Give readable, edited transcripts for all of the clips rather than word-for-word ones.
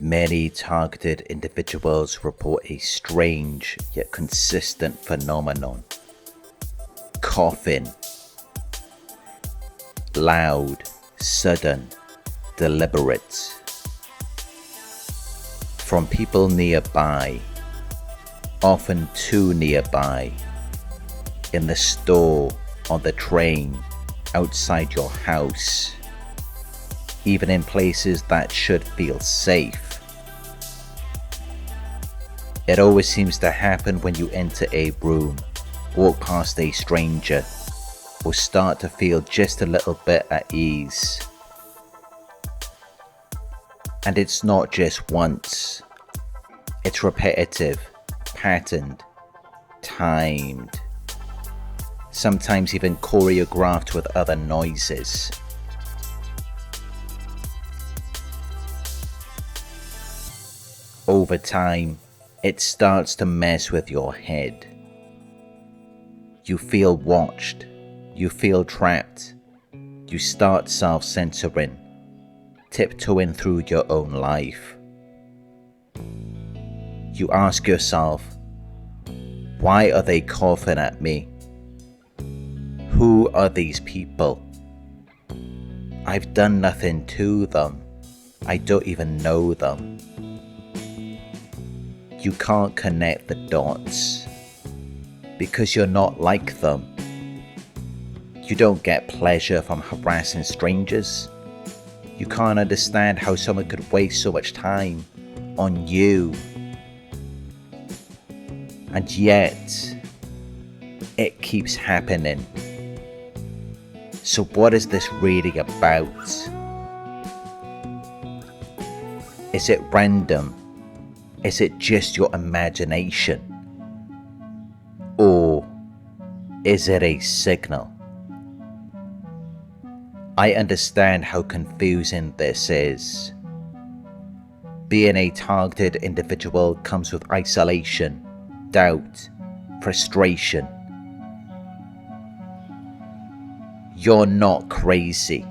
Many targeted individuals report a strange yet consistent phenomenon. Coughing. Loud, sudden, deliberate. From people nearby, often too nearby, in the store, on the train, outside your house, even in places that should feel safe. It always seems to happen when you enter a room, walk past a stranger, or start to feel just a little bit at ease. And it's not just once. It's repetitive, patterned, timed, sometimes even choreographed with other noises. Over time, it starts to mess with your head. You feel watched, you feel trapped, you start self-censoring, tiptoeing through your own life. You ask yourself, why are they coughing at me? Who are these people? I've done nothing to them. I don't even know them. You can't connect the dots because you're not like them. You don't get pleasure from harassing strangers. You can't understand how someone could waste so much time on you. And yet, it keeps happening. So what is this really about? Is it random? Is it just your imagination? Or is it a signal? I understand how confusing this is. Being a targeted individual comes with isolation, doubt, frustration. You're not crazy.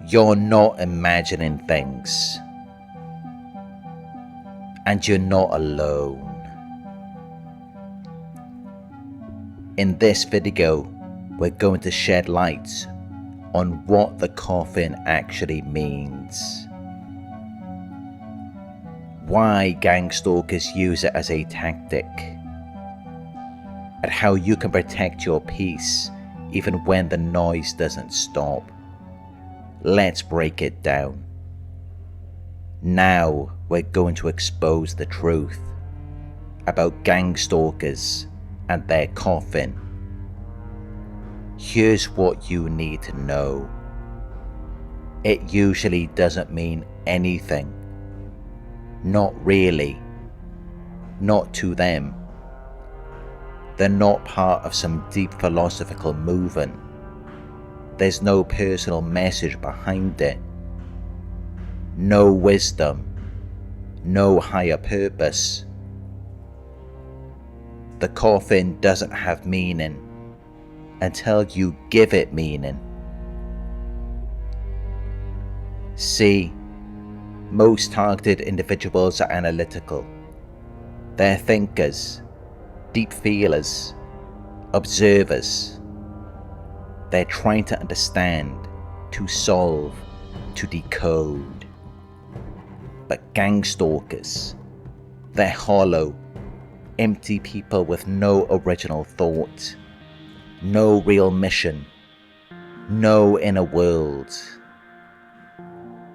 You're not imagining things. And you're not alone. In this video, we're going to shed light on what the coughing actually means. Why gangstalkers use it as a tactic. And how you can protect your peace even when the noise doesn't stop. Let's break it down. Now we're going to expose the truth about gangstalkers and their coughing. Here's what you need to know. It usually doesn't mean anything. Not really. Not to them. They're not part of some deep philosophical movement. There's no personal message behind it. No wisdom. No higher purpose. The coughing doesn't have meaning until you give it meaning. See, most targeted individuals are analytical. They're thinkers, deep feelers, observers. They're trying to understand, to solve, to decode. But gangstalkers, they're hollow, empty people with no original thought, no real mission, no inner world.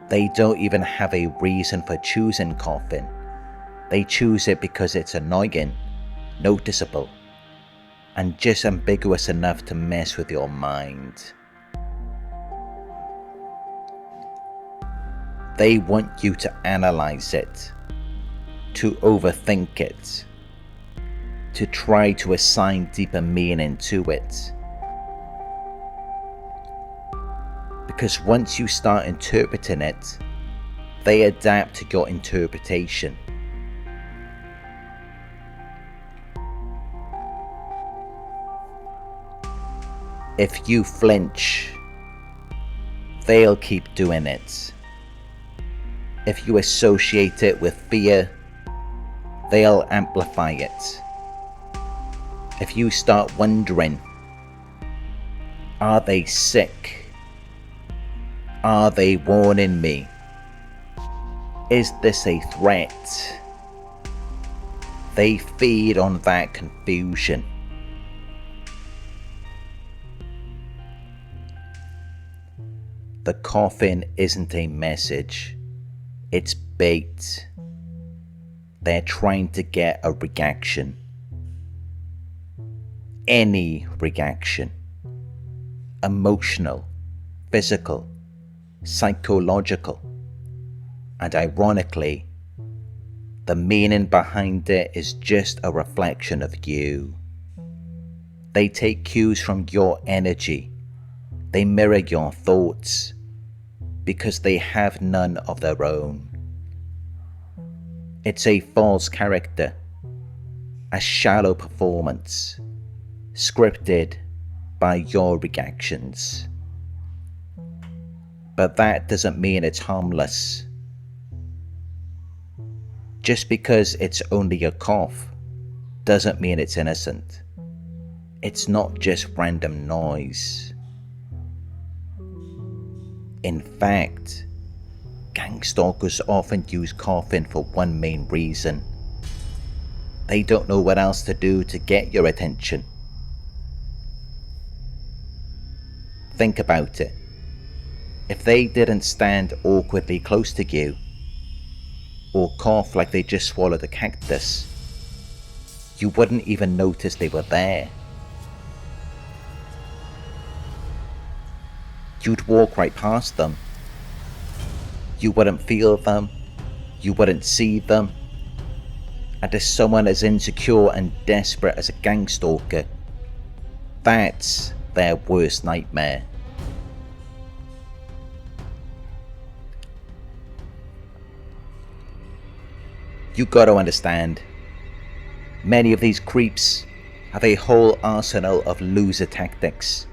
They don't even have a reason for choosing coughing. They choose it because it's annoying, noticeable, and just ambiguous enough to mess with your mind. They want you to analyze it, to overthink it, to try to assign deeper meaning to it. Because once you start interpreting it, they adapt to your interpretation. If you flinch, they'll keep doing it. If you associate it with fear, they'll amplify it. If you start wondering, are they sick? Are they warning me? Is this a threat? They feed on that confusion. The coffin isn't a message, it's bait. They're trying to get a reaction. Any reaction. Emotional, physical, psychological. And ironically, the meaning behind it is just a reflection of you. They take cues from your energy. They mirror your thoughts because they have none of their own. It's a false character, a shallow performance, scripted by your reactions. But that doesn't mean it's harmless. Just because it's only a cough doesn't mean it's innocent. It's not just random noise. In fact, gangstalkers often use coughing for one main reason. They don't know what else to do to get your attention. Think about it. If they didn't stand awkwardly close to you, or cough like they just swallowed a cactus, you wouldn't even notice they were there. You'd walk right past them. You wouldn't feel them. You wouldn't see them. And if someone as insecure and desperate as a gangstalker, that's their worst nightmare. You gotta understand, many of these creeps have a whole arsenal of loser tactics.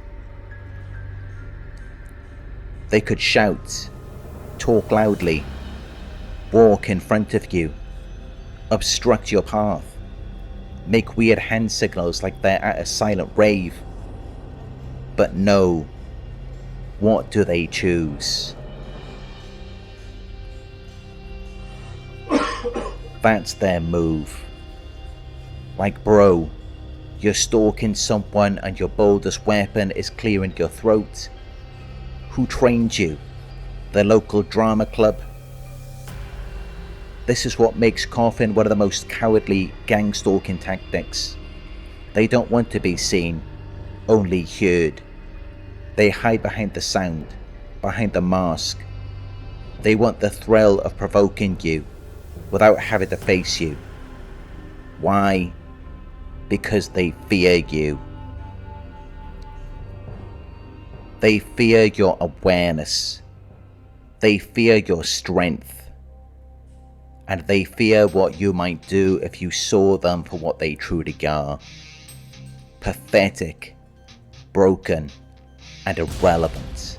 They could shout, talk loudly, walk in front of you, obstruct your path, make weird hand signals like they're at a silent rave. But no, what do they choose? That's their move. Like, bro, you're stalking someone and your boldest weapon is clearing your throat. Who trained you? The local drama club? This is what makes coughing one of the most cowardly gang stalking tactics. They don't want to be seen, only heard. They hide behind the sound, behind the mask. They want the thrill of provoking you without having to face you. Why? Because they fear you. They fear your awareness. They fear your strength. And they fear what you might do if you saw them for what they truly are. Pathetic, broken, and irrelevant.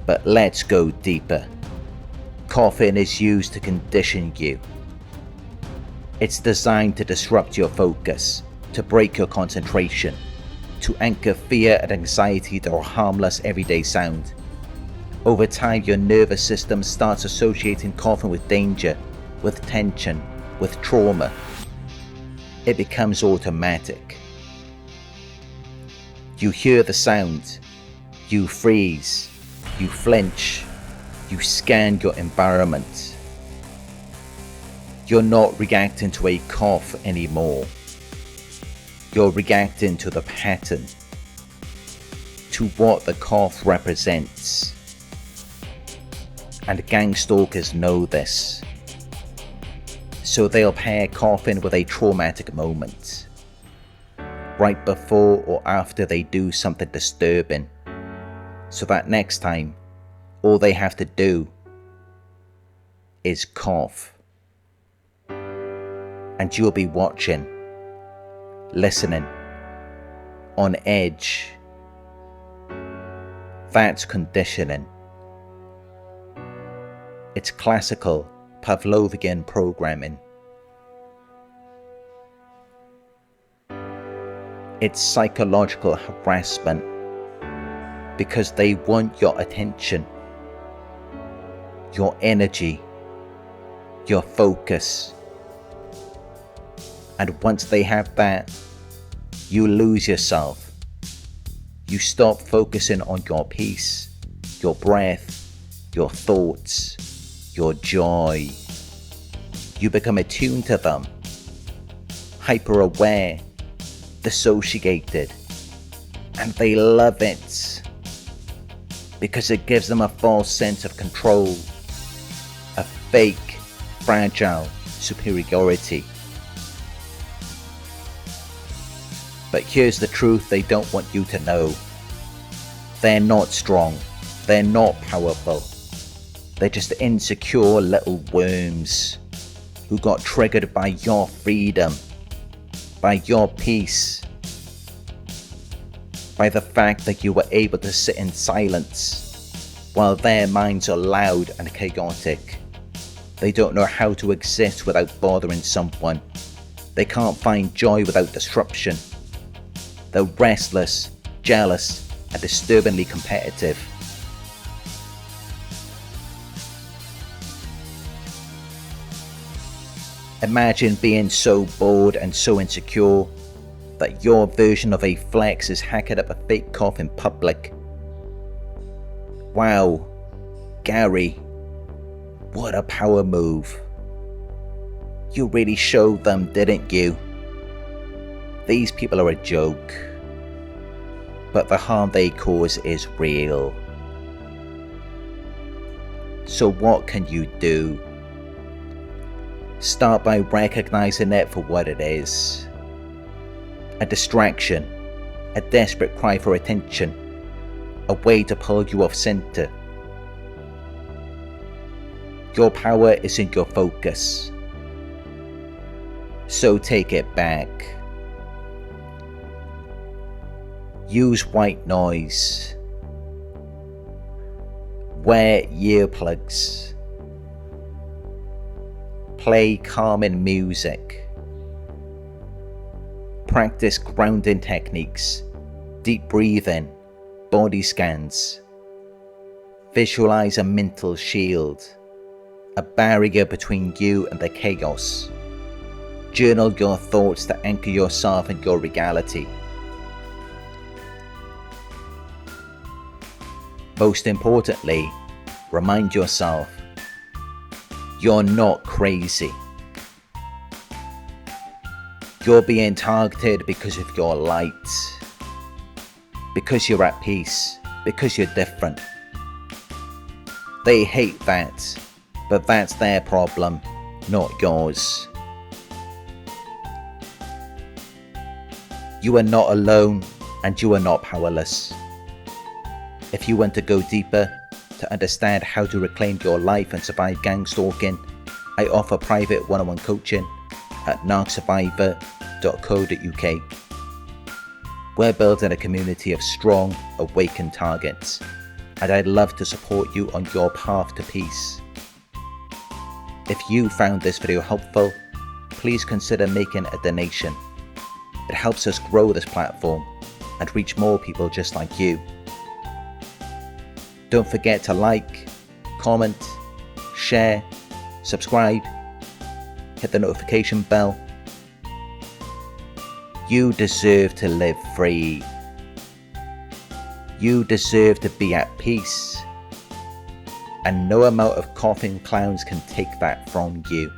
But let's go deeper. Coughing is used to condition you. It's designed to disrupt your focus, to break your concentration, to anchor fear and anxiety to a harmless everyday sound. Over time, your nervous system starts associating coughing with danger, with tension, with trauma. It becomes automatic. You hear the sound, you freeze, you flinch, you scan your environment. You're not reacting to a cough anymore. You're reacting to the pattern, to what the cough represents. And gangstalkers know this. So they'll pair coughing with a traumatic moment, right before or after they do something disturbing, so that next time, all they have to do is cough. And you'll be watching, listening, on edge. That's conditioning. It's classical Pavlovian programming. It's psychological harassment because they want your attention, your energy, your focus. And once they have that, you lose yourself. You stop focusing on your peace, your breath, your thoughts, your joy. You become attuned to them, hyper aware, dissociated, and they love it because it gives them a false sense of control, a fake, fragile superiority. But here's the truth they don't want you to know. They're not strong, they're not powerful, they're just insecure little worms who got triggered by your freedom, by your peace, by the fact that you were able to sit in silence while their minds are loud and chaotic. They don't know how to exist without bothering someone. They can't find joy without disruption. They're restless, jealous, and disturbingly competitive. Imagine being so bored and so insecure that your version of a flex is hacking up a fake cough in public. Wow, Gary, what a power move. You really showed them, didn't you? These people are a joke, but the harm they cause is real. So what can you do? Start by recognizing it for what it is. A distraction, a desperate cry for attention, a way to pull you off center. Your power is in your focus, so take it back. Use white noise. Wear earplugs. Play calming music. Practice grounding techniques, deep breathing, body scans. Visualize a mental shield, a barrier between you and the chaos. Journal your thoughts to anchor yourself in your reality. Most importantly, remind yourself, you're not crazy. You're being targeted because of your light, because you're at peace, because you're different. They hate that, but that's their problem, not yours. You are not alone, and you are not powerless. If you want to go deeper, to understand how to reclaim your life and survive gangstalking, I offer private one-on-one coaching at narcsurvivor.co.uk. We're building a community of strong, awakened targets, and I'd love to support you on your path to peace. If you found this video helpful, please consider making a donation. It helps us grow this platform and reach more people just like you. Don't forget to like, comment, share, subscribe, hit the notification bell. You deserve to live free. You deserve to be at peace. And no amount of coughing clowns can take that from you.